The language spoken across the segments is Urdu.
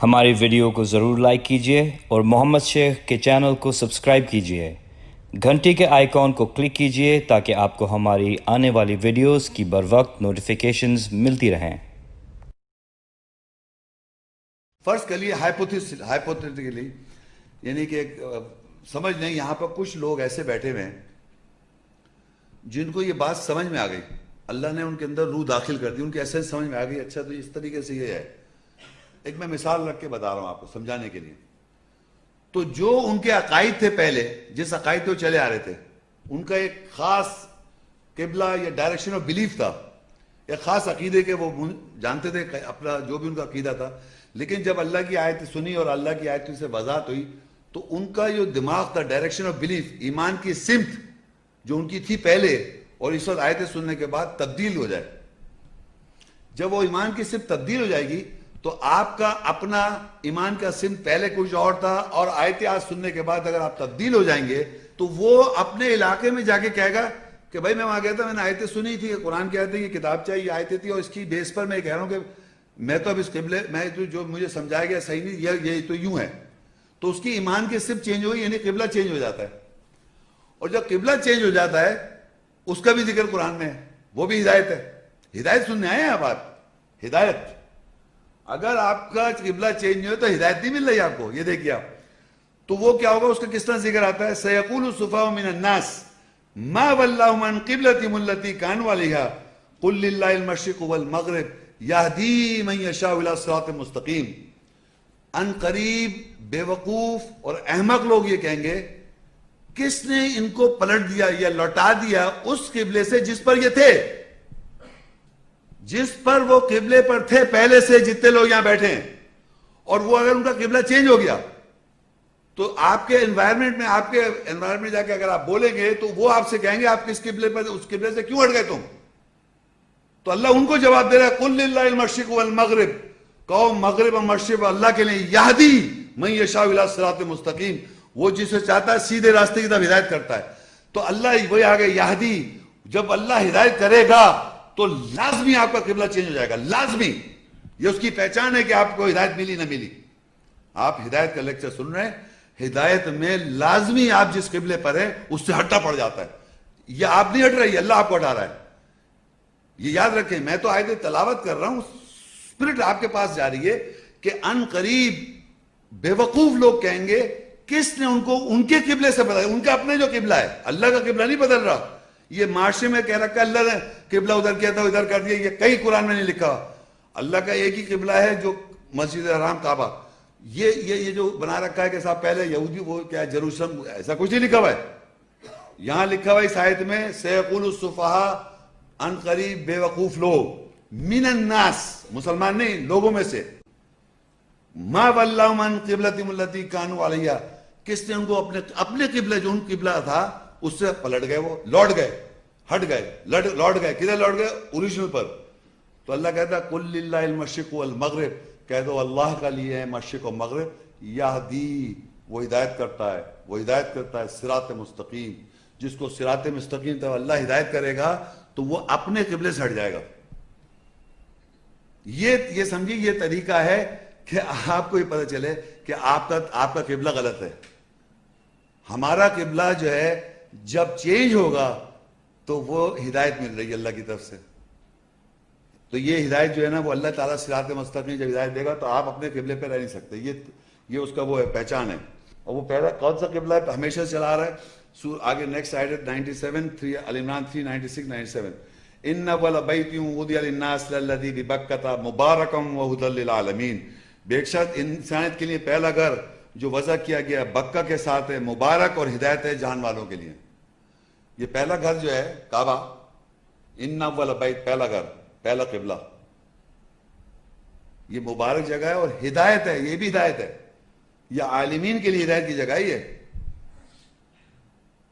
ہماری ویڈیو کو ضرور لائک کیجیے اور محمد شیخ کے چینل کو سبسکرائب کیجیے۔ گھنٹی کے آئیکن کو کلک کیجیے تاکہ آپ کو ہماری آنے والی ویڈیوز کی بروقت نوٹیفیکیشنز ملتی رہیں۔ فرض کر لیے ہائپوتھیٹیکلی، یعنی کہ سمجھ نہیں، یہاں پر کچھ لوگ ایسے بیٹھے ہوئے ہیں جن کو یہ بات سمجھ میں آ گئی، اللہ نے ان کے اندر روح داخل کر دی، ان کی ایسنس سمجھ میں آ گئی، اچھا تو اس طریقے سے یہ ہے۔ ایک میں مثال رکھ کے بتا رہا ہوں آپ کو سمجھانے کے لیے۔ تو جو ان کے عقائد تھے پہلے، جس عقائد پہ وہ چلے آ رہے تھے، ان کا ایک خاص قبلہ یا ڈائریکشن آف بلیف تھا، ایک خاص عقیدے کے وہ جانتے تھے اپنا جو بھی ان کا عقیدہ تھا۔ لیکن جب اللہ کی آیت سنی اور اللہ کی آیت سے وضاحت ہوئی تو ان کا جو دماغ تھا، ڈائریکشن آف بلیف، ایمان کی سمت جو ان کی تھی پہلے اور اس وقت آیتیں سننے کے بعد تبدیل ہو جائے۔ جب وہ ایمان کی سمت تبدیل ہو جائے گی تو آپ کا اپنا ایمان کا سمت پہلے کچھ اور تھا، اور آیتیں آج سننے کے بعد اگر آپ تبدیل ہو جائیں گے تو وہ اپنے علاقے میں جا کے کہے گا کہ بھائی میں وہاں گیا تھا، میں نے آیتیں سنی تھی، قرآن کی آیتیں، یہ کتاب چاہیے، یہ آیتیں تھی، اور اس کی بیس پر میں کہہ رہا ہوں کہ میں تو اب اس قبلے میں تو جو مجھے سمجھایا گیا صحیح نہیں، یہ تو یوں ہے، تو اس کی ایمان کی سمت چینج ہوئی، یعنی قبلہ چینج ہو جاتا ہے۔ اور جب قبلہ چینج ہو جاتا ہے اس کا بھی ذکر قرآن میں ہے، وہ بھی ہدایت ہے۔ ہدایت سننے آئے ہیں اب آپ، ہدایت۔ اگر آپ کا قبلہ چینج نہیں ہو تو ہدایت نہیں مل رہی آپ کو، یہ دیکھیے آپ۔ تو وہ کیا ہوگا، اس کا کس طرح ذکر آتا ہے، سَيَقُولُ السُّفَهَاءُ مِنَ النَّاسِ مَا وَلَّاهُمْ عَنْ قِبْلَتِهِمُ الَّتِي كَانُوا عَلَيْهَا قُلْ لِلَّهِ الْمَشْرِقُ وَالْمَغْرِبُ يَهْدِي مَن يَشَاءُ إِلَىٰ صِرَاطٍ مُسْتَقِيمٍ۔ ان قریب بے وقوف اور احمق لوگ یہ کہیں گے کس نے ان کو پلٹ دیا یا لوٹا دیا اس قبلے سے جس پر یہ تھے، جس پر وہ قبلے پر تھے پہلے سے، جتنے لوگ یہاں بیٹھے ہیں۔ اور وہ اگر ان کا قبلہ چینج ہو گیا تو آپ کے انوائرمنٹ میں، آپ کے انوائرمنٹ جا کے اگر آپ بولیں گے تو وہ آپ سے کہیں گے آپ کس قبلے پر، اس قبلے سے کیوں ہٹ گئے تم؟ تو اللہ ان کو جواب دے رہا ہے، قُلْ لِلَّهِ الْمَشْرِقُ وَالْمَغْرِبُ، کہو مغرب اور مشرق اللہ کے لیے، یہدی من یشاء الی صراط مستقیم، وہ جسے چاہتا ہے سیدھے راستے کی طرف ہدایت کرتا ہے۔ تو اللہ وہی آگے یہدی، جب اللہ ہدایت کرے گا تو لازمی آپ کا قبلہ چینج ہو جائے گا، لازمی۔ یہ اس کی پہچان ہے کہ آپ کو ہدایت ملی نہ ملی۔ آپ ہدایت کا لیکچر سن رہے ہیں، ہدایت میں لازمی آپ جس قبلے پر ہیں اس سے ہٹنا پڑ جاتا ہے۔ یہ آپ نہیں ہٹ رہے، یہ اللہ آپ کو ہٹا رہا ہے۔ یہ یاد رکھیں، میں تو آیت تلاوت کر رہا ہوں، اسپرٹ آپ کے پاس جا رہی ہے کہ ان قریب بے وقوف لوگ کہیں گے کس نے ان کو ان کے قبلے سے بدلا، ان کا اپنے جو قبلہ ہے، اللہ کا قبلہ نہیں بدل رہا۔ یہ معاشرے میں کہہ رکھا اللہ نے قبلہ ادھر کیا تھا ادھر کر دیا، یہ کئی قرآن میں نہیں لکھا۔ اللہ کا ایک ہی قبلہ ہے جو مسجد حرام کعبہ، یہ جو بنا رکھا ہے کہ صاحب پہلے یہودی وہ کیا جروسلم، ایسا کچھ نہیں لکھا ہوا ہے۔ یہاں لکھا ہوا ہے اس آیت میں، سَيَقُولُ السُّفَهَاءُ ان قریب بے وقوف لوگ، من الناس، مسلمان نہیں، لوگوں میں سے، ما وَلَّاهُمْ عَنْ قِبْلَتِهِمُ الَّتِي كَانُوا عَلَيْهَا، کس نے ان کو اپنے قبلہ جو ان قبلہ تھا اس سے پلٹ گئے، وہ لوٹ گئے، ہٹ گئے، لوٹ گئے، کدھر لوٹ گئے؟ اوریجنل پر۔ تو اللہ کہتا ہے قُلْ لِلَّهِ الْمَشْرِقُ وَالْمَغْرِبُ، کہہ دو اللہ کا لیے ہے مشرق و مغرب، یہدی، وہ ہدایت کرتا ہے، وہ ہدایت کرتا ہے صراط مستقیم، جس کو صراط مستقیم تو اللہ ہدایت کرے گا تو وہ اپنے قبلے سے ہٹ جائے گا۔ یہ سمجھیے، یہ طریقہ ہے کہ آپ کو یہ پتہ چلے کہ آپ کا قبلہ غلط ہے۔ ہمارا قبلہ جو ہے جب چینج ہوگا تو وہ ہدایت مل رہی ہے اللہ کی طرف سے۔ تو یہ ہدایت جو ہے نا، وہ اللہ تعالیٰ صراط مستقیم جب ہدایت دے گا تو آپ اپنے قبلے پہ رہ نہیں سکتے، یہ اس کا وہ ہے، پہچان ہے۔ اور وہ پہلا کون سا قبلہ ہے ہمیشہ چلا رہا ہے، آگے نیکسٹ آیت 97 ال عمران 396 97، ان اول بیت وضع للناس للذی ببکۃ مبارکا وہدی للعالمین، بے شک انسانیت کے لیے پہلا گھر جو وضع کیا گیا بکہ کے ساتھ ہے، مبارک اور ہدایت ہے جہان والوں کے لیے۔ یہ پہلا گھر جو ہے کعبہ، ان اول بیت، پہلا گھر، پہلا قبلہ، یہ مبارک جگہ ہے اور ہدایت ہے، یہ بھی ہدایت ہے، یہ عالمین کے لیے ہدایت کی جگہ ہی ہے۔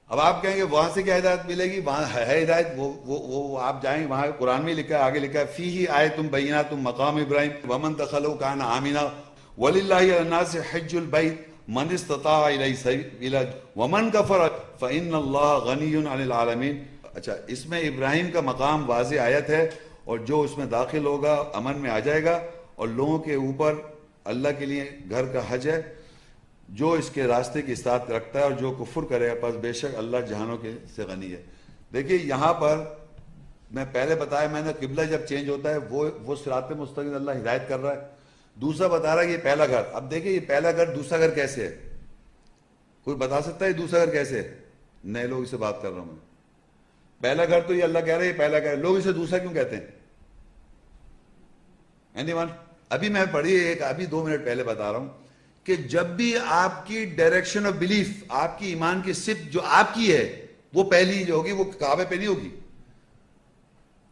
اب آپ کہیں گے وہاں سے کیا ہدایت ملے گی؟ وہاں ہے ہدایت، وہ آپ جائیں وہاں قرآن میں لکھا ہے، آگے لکھا ہے فیہ آیۃ بینات مقام ابراہیم ومن دخلہ کان آمنا وللہ علی الناس حج البیت من استطاع الیہ سبیلا ومن کفر فإن اللہ غنی عن العالمین۔ اچھا، اس میں ابراہیم کا مقام واضح آیت ہے، اور جو اس میں داخل ہوگا امن میں آ جائے گا، اور لوگوں کے اوپر اللہ کے لیے گھر کا حج ہے. جو اس کے راستے کی اطاعت رکھتا ہے اور جو کفر کرے گا پس بے شک اللہ جہانوں کے سے غنی ہے. دیکھیے یہاں پر میں پہلے بتایا میں نے قبلہ جب چینج ہوتا ہے وہ صراط مستقیم اللہ ہدایت کر رہا ہے. دوسرا بتا رہا ہے یہ پہلا گھر. اب دیکھیں یہ پہلا گھر دوسرا گھر کیسے ہے؟ کوئی بتا سکتا ہے دوسرا گھر کیسے ہے؟ نئے لوگ سے بات کر رہا ہوں میں. پہلا گھر تو یہ اللہ کہہ رہے ہیں یہ پہلا گھر, لوگ اسے دوسرا کیوں کہتے ہیں؟ Any one? ابھی میں پڑھی ایک ابھی 2 منٹ پہلے بتا رہا ہوں کہ جب بھی آپ کی ڈائریکشن آف بلیف, آپ کی ایمان کی صفت جو آپ کی ہے وہ پہلی جو ہوگی وہ کعبے پہ نہیں ہوگی.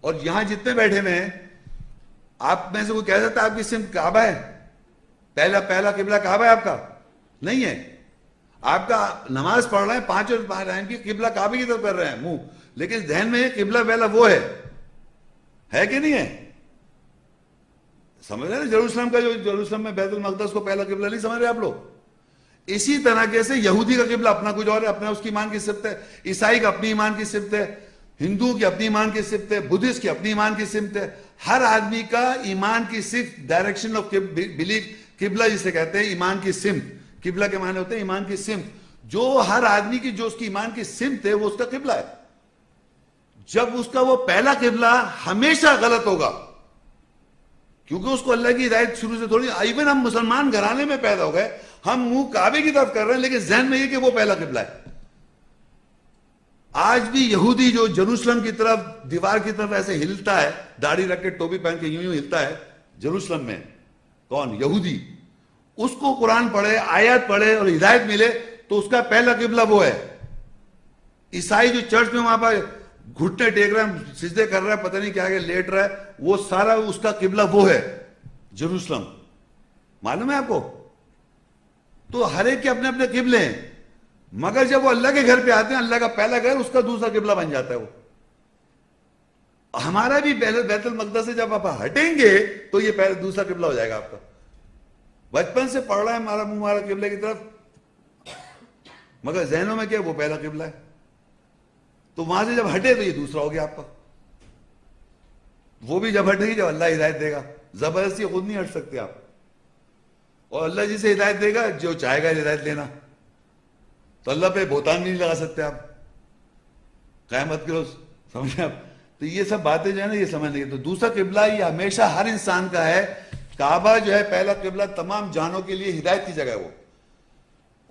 اور یہاں جتنے بیٹھے ہوئے ہیں آپ میں سے کوئی کہہ سکتا ہے آپ کی سمت کعبہ ہے؟ پہلا قبلہ کعبہ ہے آپ کا؟ نہیں ہے. آپ کا نماز پڑھ رہے ہیں 5 اور 5 ٹائم کی قبلہ کعبے کی طرف کر رہے ہیں منہ, لیکن ذہن میں یہ قبلہ پہلا وہ ہے کہ نہیں ہے؟ سمجھ رہے ہیں جیروسلم کا, جو جیروسلم میں بیت المقدس کو پہلا قبلہ نہیں سمجھ رہے آپ لوگ؟ اسی طرح سے یہودی کا قبلہ اپنا کچھ اور ہے, اپنا اس کی ایمان کی صفت ہے. عیسائی کا اپنی ایمان کی صفت ہے, ہندو کی اپنی ایمان کی صفت ہے, بدھسٹ کی اپنی ایمان کی صفت ہے. ہر آدمی کا ایمان کی صفت, ڈائریکشن آف بلیف, قبلہ جسے کہتے ہیں ایمان کی سمت. قبلہ کے معنی ہوتے ہیں ایمان کی سمت. جو ہر آدمی کی جو اس کی ایمان کی سمت ہے وہ اس کا قبلہ ہے. جب اس کا وہ پہلا قبلہ ہمیشہ غلط ہوگا, کیونکہ اس کو اللہ کی ہدایت شروع سے تھوڑی, ایون ہم مسلمان گھرانے میں پیدا ہو گئے, ہم منہ کعبے کی طرف کر رہے ہیں لیکن ذہن میں یہ کہ وہ پہلا قبلہ ہے. آج بھی یہودی جو جیروسلم کی طرف دیوار کی طرف ایسے ہلتا ہے, داڑھی رکھ کے ٹوپی پہن کے یوں ہلتا ہے جیروسلم میں, کون؟ یہودی. اس کو قرآن پڑھے, آیات پڑھے اور ہدایت ملے تو اس کا پہلا قبلہ وہ ہے. عیسائی جو چرچ میں وہاں پر گھٹنے ٹیک رہا ہے, سجدے کر رہا ہے, پتہ نہیں کیا کہ لیٹ رہا ہے, وہ سارا اس کا قبلہ وہ ہے جیروسلم. معلوم ہے آپ کو؟ تو ہر ایک کے اپنے اپنے قبلے ہیں, مگر جب وہ اللہ کے گھر پہ آتے ہیں اللہ کا پہلا گھر اس کا دوسرا قبلہ بن جاتا ہے. وہ ہمارا بھی بیت المقدس سے جب آپ ہٹیں گے تو یہ پہلا دوسرا قبلہ ہو جائے گا آپ کا. بچپن سے پڑھ رہا ہے ہمارا منہ ہمارا قبلے کی طرف, مگر ذہنوں میں کیا وہ پہلا قبلہ ہے. تو وہاں سے جب ہٹے تو یہ دوسرا ہو گیا آپ کا. وہ بھی جب ہٹے گی جب اللہ ہدایت دے گا, زبردستی خود نہیں ہٹ سکتے آپ. اور اللہ جسے ہدایت دے گا جو چاہے گا ہدایت لینا, تو اللہ پہ بہتان بھی نہیں لگا سکتے آپ قیامت کے روز, سمجھیں آپ. تو یہ سب باتیں جو ہے نا یہ سمجھنے کی. تو دوسرا قبلہ یہ ہمیشہ ہر انسان کا ہے. کعبہ جو ہے پہلا قبلہ تمام جانوں کے لیے ہدایت کی جگہ ہے وہ,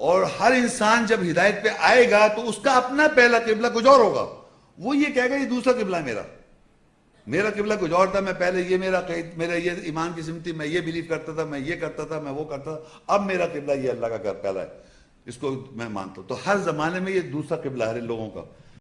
اور ہر انسان جب ہدایت پہ آئے گا تو اس کا اپنا پہلا قبلہ کچھ اور ہوگا. وہ یہ کہے گا یہ دوسرا قبلہ ہے میرا قبلہ کچھ اور تھا, میں پہلے یہ میرا یہ ایمان کی سمت تھی, میں یہ بلیو کرتا تھا, میں یہ کرتا تھا, میں وہ کرتا تھا, اب میرا قبلہ یہ اللہ کا گھر پہلا ہے, اس کو میں مانتا ہوں. تو ہر زمانے میں یہ دوسرا قبلہ ہے لوگوں کا.